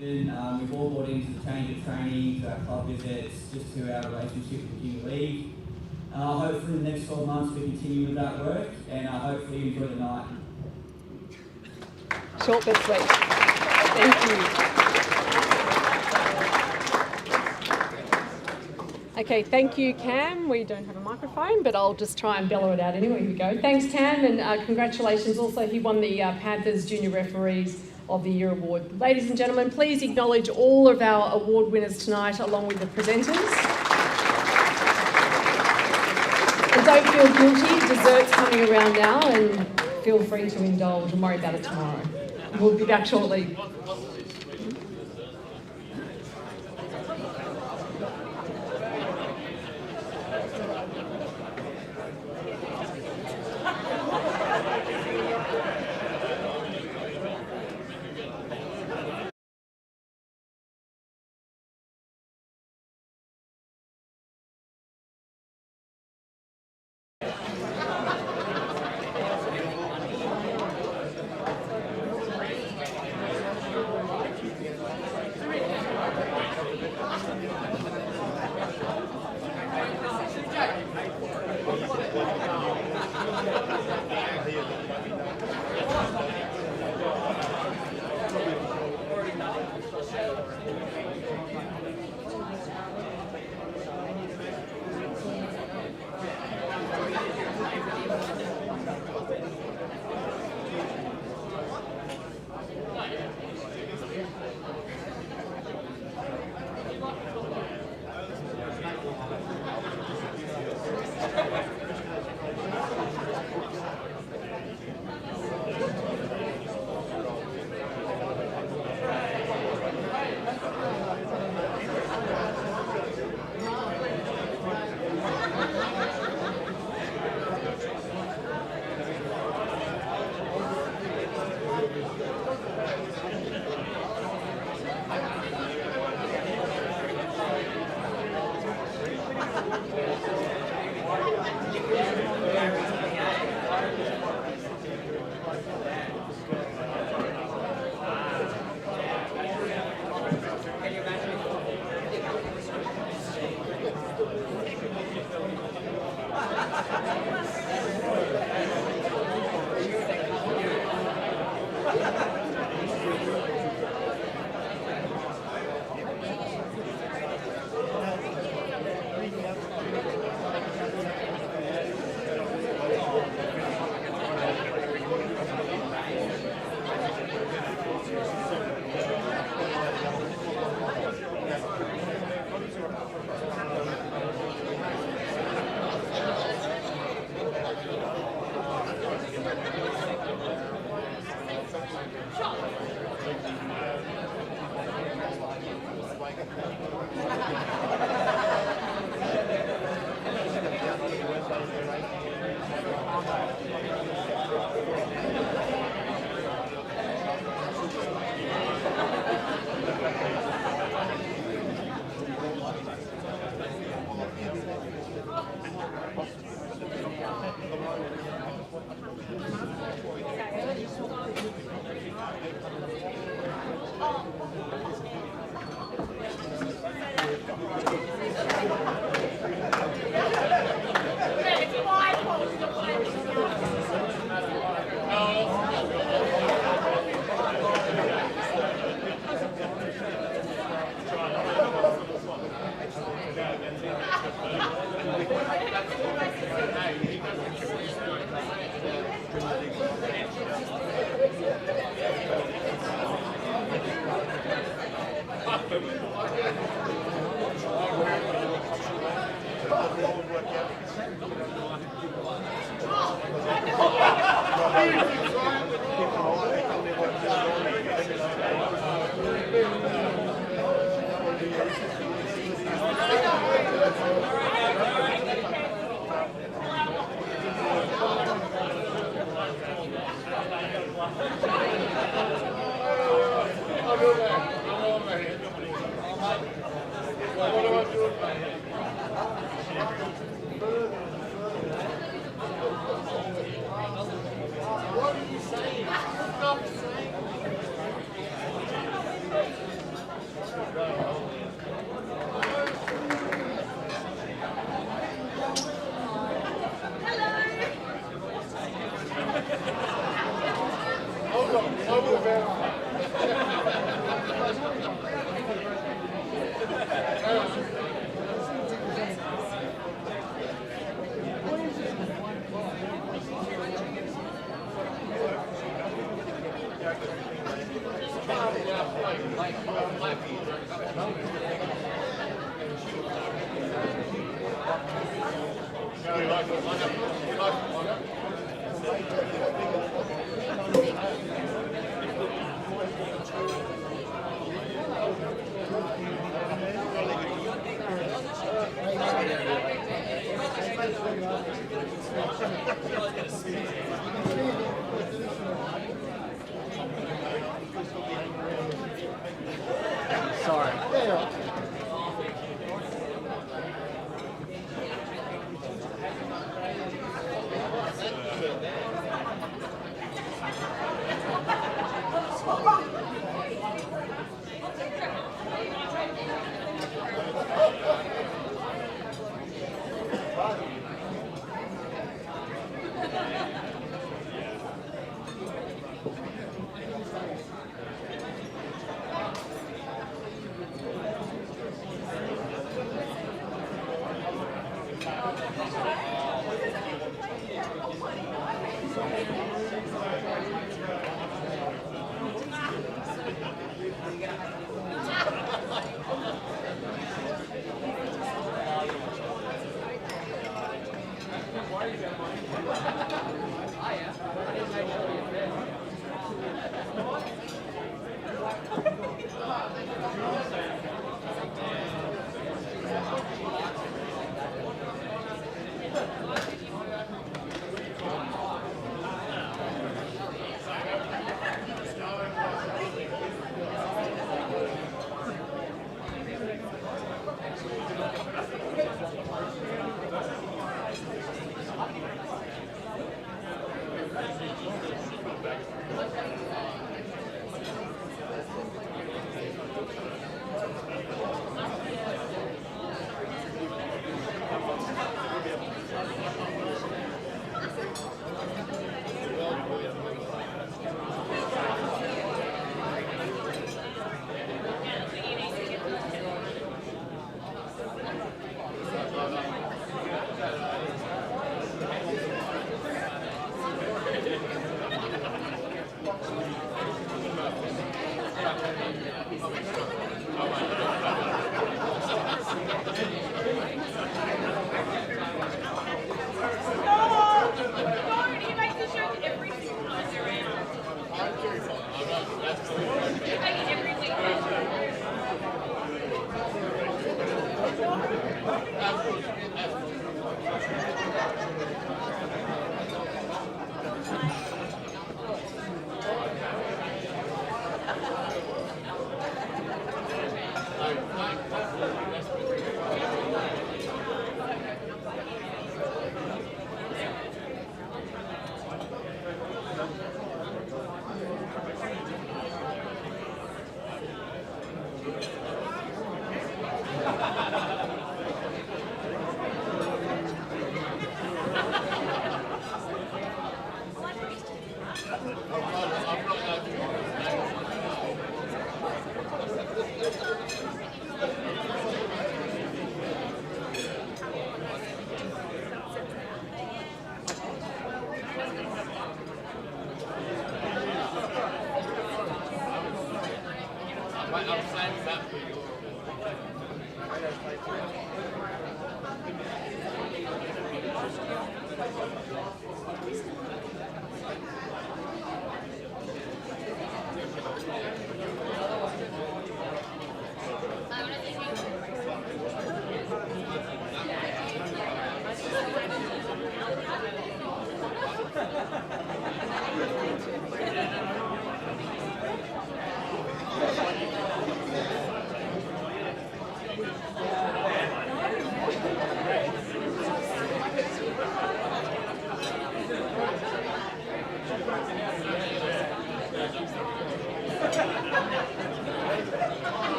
We've all bought into the change of training, to our club visits, just to our relationship with Junior League. Hopefully in the next 12 months we continue with that work, and hopefully you enjoy the night. Short but sweet. Thank you. Okay, thank you, Cam. We don't have a microphone, but I'll just try and bellow it out anyway. Here we go. Thanks, Cam, and congratulations. Also, he won the Panthers Junior Referees of the Year Award. Ladies and gentlemen, please acknowledge all of our award winners tonight, along with the presenters. And don't feel guilty. Dessert's coming around now, and feel free to indulge and worry about it tomorrow. We'll be back shortly.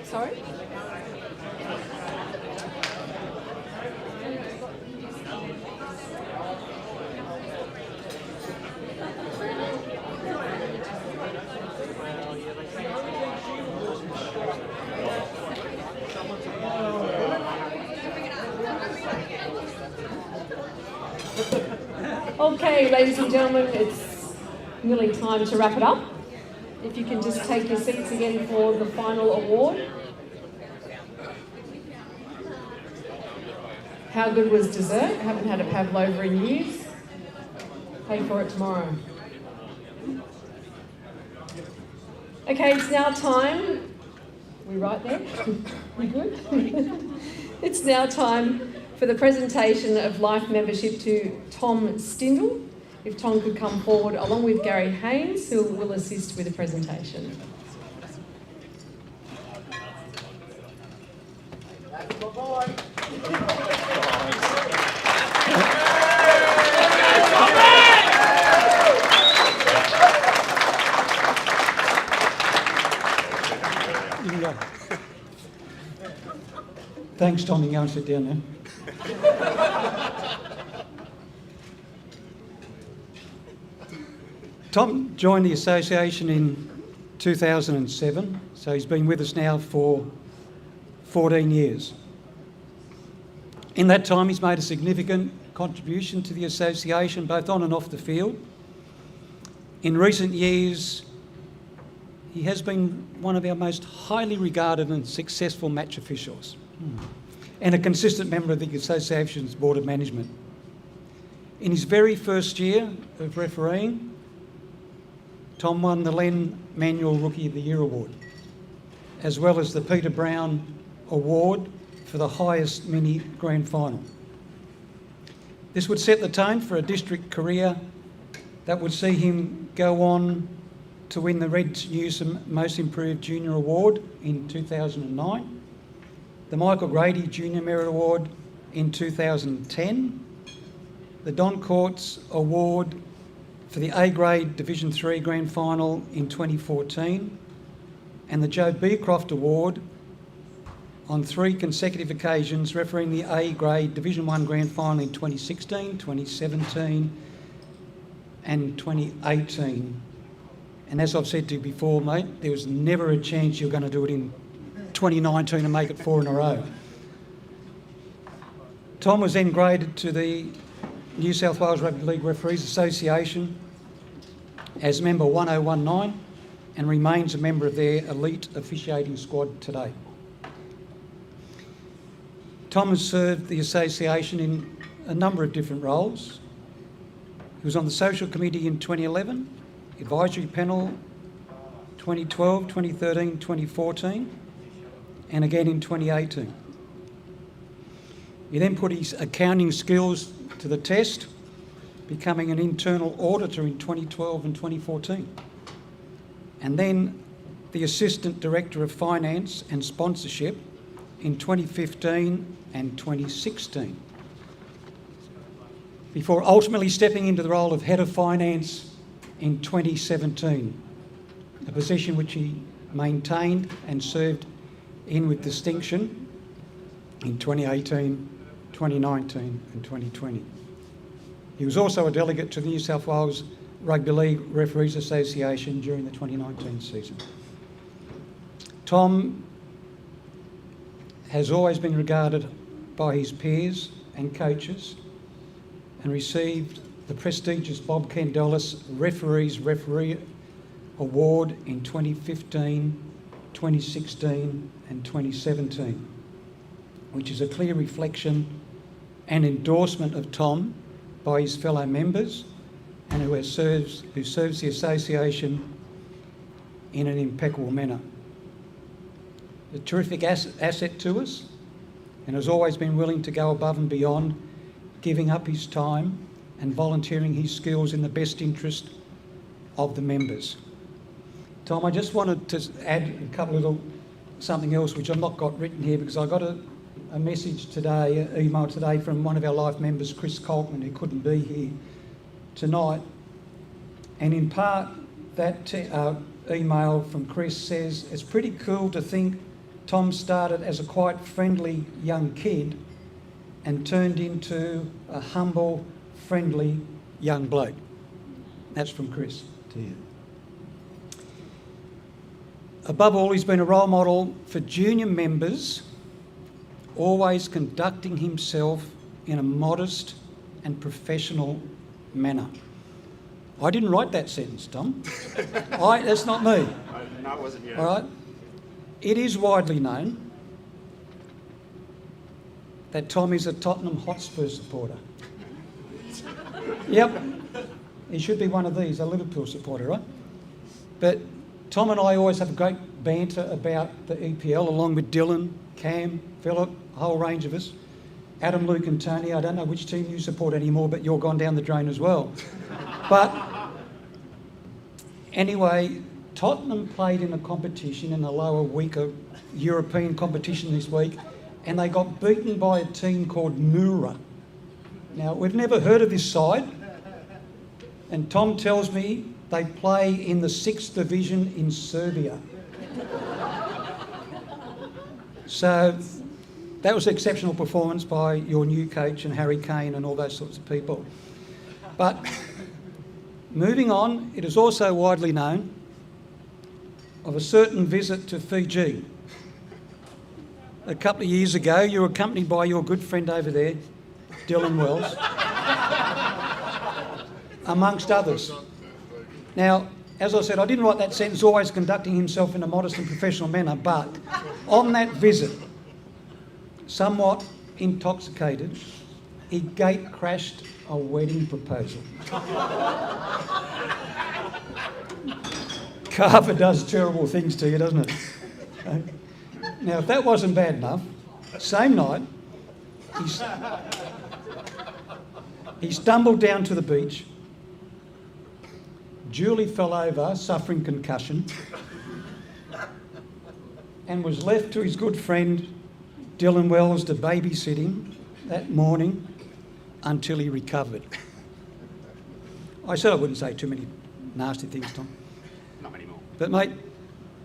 Sorry? Okay, ladies and gentlemen, it's nearly time to wrap it up. If you can just take your seats again for the final award. How good was dessert? I haven't had a pavlova in years. Pay for it tomorrow. Okay, it's now time. We right there? We good? It's now time for the presentation of life membership to Tom Stindle. If Tom could come forward along with Gary Haynes, who will assist with the presentation. That's my boy. You can go. Thanks, Tom. You can go and sit down now. Tom joined the association in 2007, so he's been with us now for 14 years. In that time, he's made a significant contribution to the association, both on and off the field. In recent years, he has been one of our most highly regarded and successful match officials, and a consistent member of the association's Board of Management. In his very first year of refereeing, Tom won the Len Manuel Rookie of the Year award, as well as the Peter Brown award for the highest mini grand final. This would set the tone for a district career that would see him go on to win the Red Newsom Most Improved Junior Award in 2009, the Michael Grady Junior Merit Award in 2010, the Don Courts Award for the A-grade Division 3 Grand Final in 2014, and the Joe Beecroft Award on 3 consecutive occasions refereeing the A-grade Division 1 Grand Final in 2016, 2017 and 2018. And as I've said to you before, mate, there was never a chance you were going to do it in 2019 and make it 4 in a row. Tom was then graded to the New South Wales Rugby League Referees Association as member 1019 and remains a member of their elite officiating squad today. Tom has served the association in a number of different roles. He was on the Social Committee in 2011, Advisory Panel 2012, 2013, 2014, and again in 2018. He then put his accounting skills to the test, becoming an internal auditor in 2012 and 2014, and then the Assistant Director of Finance and Sponsorship in 2015 and 2016, before ultimately stepping into the role of Head of Finance in 2017, a position which he maintained and served in with distinction in 2018, 2019 and 2020. He was also a delegate to the New South Wales Rugby League Referees Association during the 2019 season. Tom has always been regarded by his peers and coaches and received the prestigious Bob Kendelis Referee Award in 2015, 2016 and 2017, which is a clear reflection and endorsement of Tom by his fellow members and who serves the association in an impeccable manner. A terrific asset to us, and has always been willing to go above and beyond, giving up his time and volunteering his skills in the best interest of the members. Tom, I just wanted to add a couple of something else which I've not got written here, because I got a message today, an email today from one of our life members, Chris Coltman, who couldn't be here tonight. And in part, that email from Chris says, it's pretty cool to think Tom started as a quite friendly young kid and turned into a humble, friendly young bloke. That's from Chris to you. Above all, he's been a role model for junior members, always conducting himself in a modest and professional manner. I didn't write that sentence, Tom. That's not me. No, it wasn't you. All right? It is widely known that Tom is a Tottenham Hotspur supporter. Yep. He should be one of these, a Liverpool supporter, right? But Tom and I always have great banter about the EPL, along with Dylan, Cam, Philip, a whole range of us. Adam, Luke and Tony, I don't know which team you support anymore, but you're gone down the drain as well. But anyway, Tottenham played in a competition, in a lower, weaker European competition this week, and they got beaten by a team called Mura. Now, we've never heard of this side, and Tom tells me they play in the 6th division in Serbia. So that was an exceptional performance by your new coach and Harry Kane and all those sorts of people. But moving on, it is also widely known of a certain visit to Fiji. A couple of years ago, you were accompanied by your good friend over there, Dylan Wells, amongst others. Now, as I said, I didn't write that sentence, always conducting himself in a modest and professional manner, but on that visit, somewhat intoxicated, he gate crashed a wedding proposal. Carver does terrible things to you, doesn't it? Now, if that wasn't bad enough, same night, he stumbled down to the beach. Julie fell over, suffering concussion, and was left to his good friend Dylan Wells to babysit him that morning until he recovered. I said I wouldn't say too many nasty things, Tom. Not many more. But mate,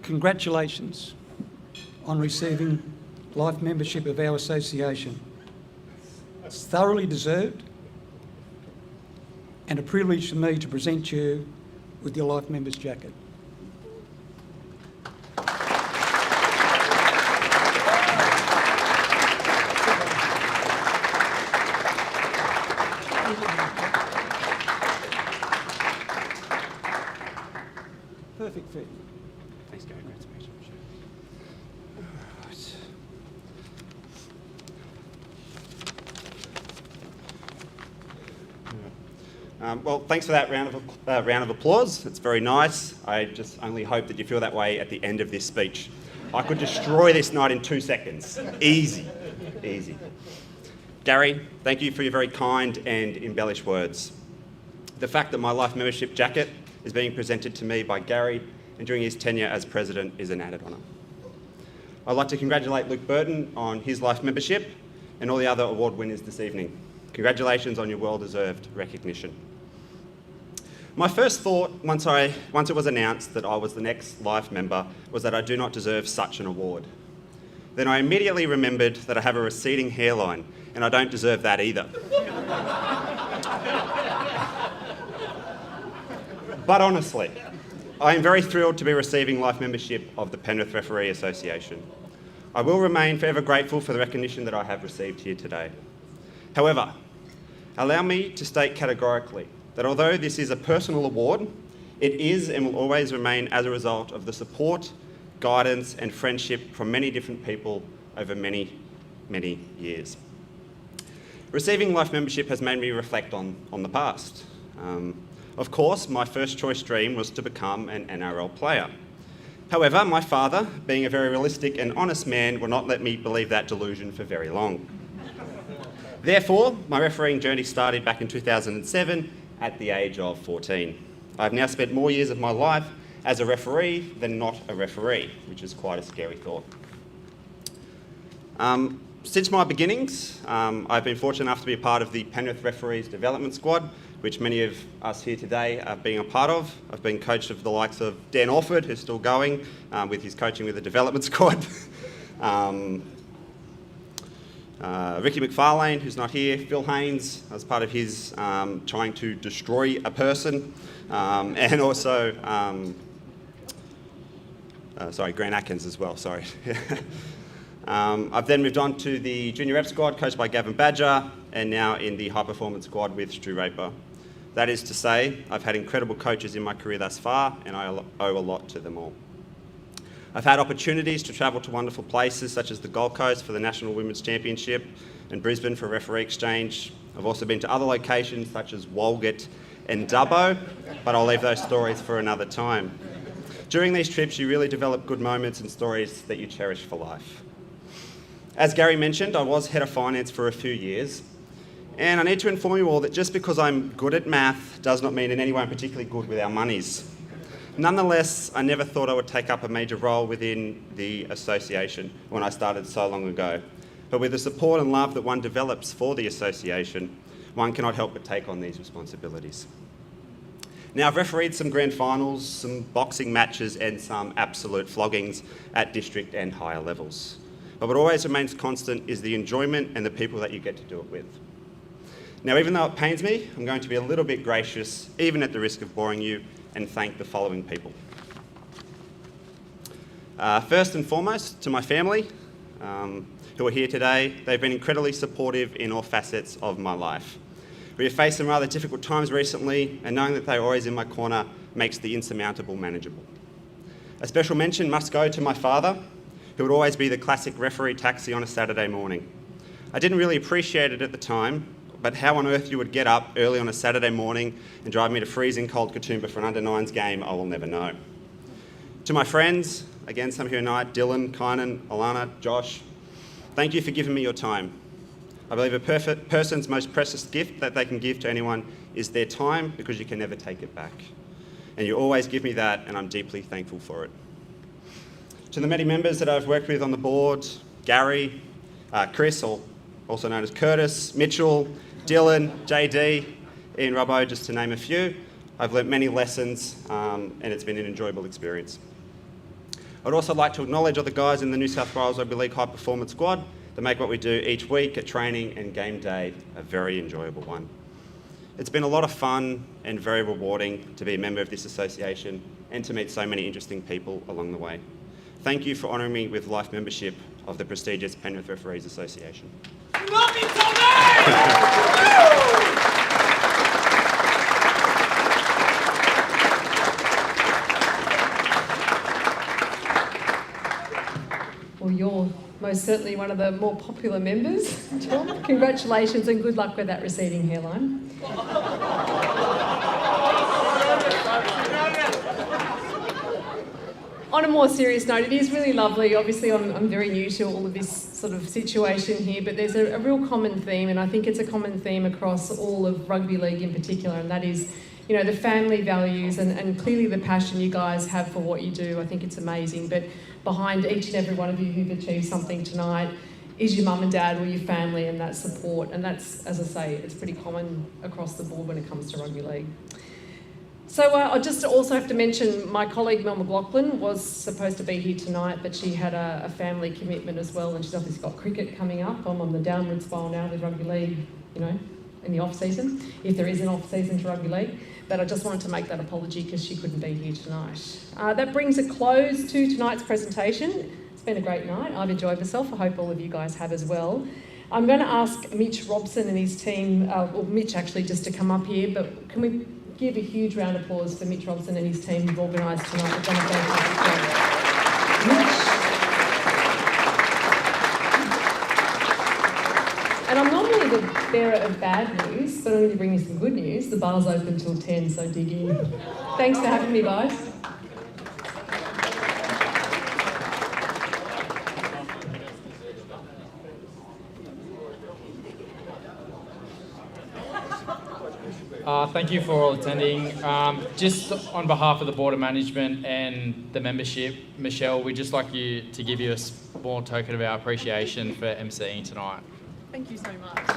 congratulations on receiving life membership of our association. It's thoroughly deserved, and a privilege for me to present you with your life member's jacket. Perfect fit. Thanks, Gary. Great to meet you. Well, thanks for that round of applause. It's very nice. I just only hope that you feel that way at the end of this speech. I could destroy this night in 2 seconds. Easy, easy. Gary, thank you for your very kind and embellished words. The fact that my life membership jacket is being presented to me by Gary and during his tenure as president is an added honour. I'd like to congratulate Luke Burton on his life membership and all the other award winners this evening. Congratulations on your well-deserved recognition. My first thought, once it was announced that I was the next life member, was that I do not deserve such an award. then I immediately remembered that I have a receding hairline, and I don't deserve that either. But honestly, I am very thrilled to be receiving life membership of the Penrith Referee Association. I will remain forever grateful for the recognition that I have received here today. However, allow me to state categorically that although this is a personal award, it is and will always remain as a result of the support, guidance and friendship from many different people over many, many years. Receiving life membership has made me reflect on the past. Of course, my first choice dream was to become an NRL player. However, my father, being a very realistic and honest man, will not let me believe that delusion for very long. Therefore, my refereeing journey started back in 2007 at the age of 14. I've now spent more years of my life as a referee than not a referee, which is quite a scary thought. Since my beginnings, I've been fortunate enough to be a part of the Penrith Referees Development Squad, which many of us here today are being a part of. I've been coach of the likes of Dan Orford, who's still going with his coaching with the development squad. Ricky McFarlane, who's not here. Phil Haynes, as part of his trying to destroy a person. And also, Grant Atkins as well, sorry. I've then moved on to the junior rep squad, coached by Gavin Badger, and now in the high performance squad with Stu Raper. That is to say, I've had incredible coaches in my career thus far, and I owe a lot to them all. I've had opportunities to travel to wonderful places such as the Gold Coast for the National Women's Championship and Brisbane for a referee exchange. I've also been to other locations such as Walgett and Dubbo, but I'll leave those stories for another time. During these trips, you really develop good moments and stories that you cherish for life. As Gary mentioned, I was head of finance for a few years, and I need to inform you all that just because I'm good at math does not mean in any way I'm particularly good with our monies. Nonetheless, I never thought I would take up a major role within the association when I started so long ago. But with the support and love that one develops for the association, one cannot help but take on these responsibilities. Now, I've refereed some grand finals, some boxing matches, and some absolute floggings at district and higher levels. But what always remains constant is the enjoyment and the people that you get to do it with. Now, even though it pains me, I'm going to be a little bit gracious, even at the risk of boring you, and thank the following people. First and foremost, to my family, who are here today. They've been incredibly supportive in all facets of my life. We have faced some rather difficult times recently, and knowing that they're always in my corner makes the insurmountable manageable. A special mention must go to my father, who would always be the classic referee taxi on a Saturday morning. I didn't really appreciate it at the time, but how on earth you would get up early on a Saturday morning and drive me to freezing cold Katoomba for an under-9s game, I will never know. To my friends, again some here tonight, Dylan, Kynan, Alana, Josh, thank you for giving me your time. I believe a person's most precious gift that they can give to anyone is their time, because you can never take it back. And you always give me that, and I'm deeply thankful for it. To the many members that I've worked with on the board, Gary, Chris, also known as Curtis, Mitchell, Dylan, JD, Ian Robbo, just to name a few, I've learnt many lessons, and it's been an enjoyable experience. I'd also like to acknowledge all the guys in the New South Wales Rugby League High Performance Squad that make what we do each week at training and game day a very enjoyable one. It's been a lot of fun and very rewarding to be a member of this association and to meet so many interesting people along the way. Thank you for honouring me with life membership of the prestigious Penrith Referees Association. Well, you're most certainly one of the more popular members, Tom. Congratulations and good luck with that receding hairline. On a more serious note, it is really lovely. Obviously, I'm very new to all of this sort of situation here, but there's a real common theme, and I think it's a common theme across all of rugby league in particular, and that is, you know, the family values and clearly the passion you guys have for what you do. I think it's amazing. But behind each and every one of you who've achieved something tonight is your mum and dad or your family and that support. And that's, as I say, it's pretty common across the board when it comes to rugby league. So I just also have to mention my colleague Mel McLaughlin was supposed to be here tonight, but she had a family commitment as well, and she's obviously got cricket coming up. I'm on the downward spiral now with rugby league, you know, in the off season, if there is an off season to rugby league. But I just wanted to make that apology because she couldn't be here tonight. That brings a close to tonight's presentation. It's been a great night. I've enjoyed myself. I hope all of you guys have as well. I'm going to ask Mitch Robson and his team, or Mitch actually, just to come up here, but can we give a huge round of applause for Mitch Robson and his team who've organised tonight. They've done a fantastic job. Mitch. And I'm normally the bearer of bad news, but I'm going to bring you some good news. The bar's open till 10, so dig in. Thanks for having me, guys. Thank you for all attending. Just on behalf of the Board of Management and the membership, Michelle, we'd just like you to give you a small token of our appreciation for emceeing tonight. Thank you so much. Thank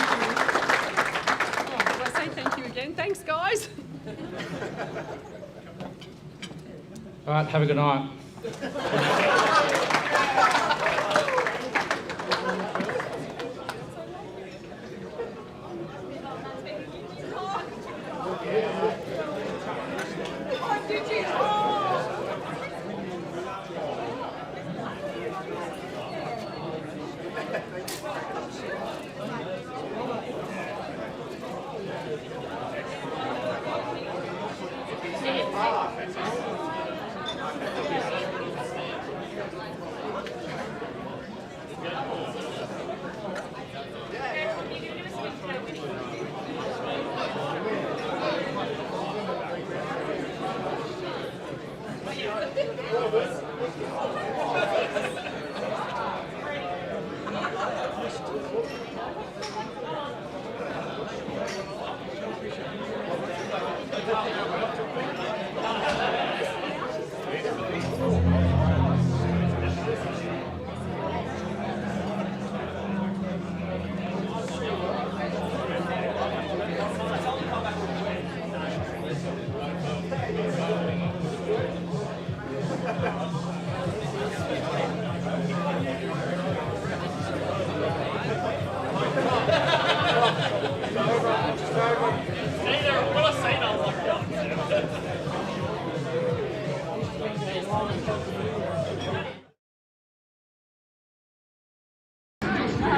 you. Oh, will I say thank you again? Thanks, guys. All right, have a good night.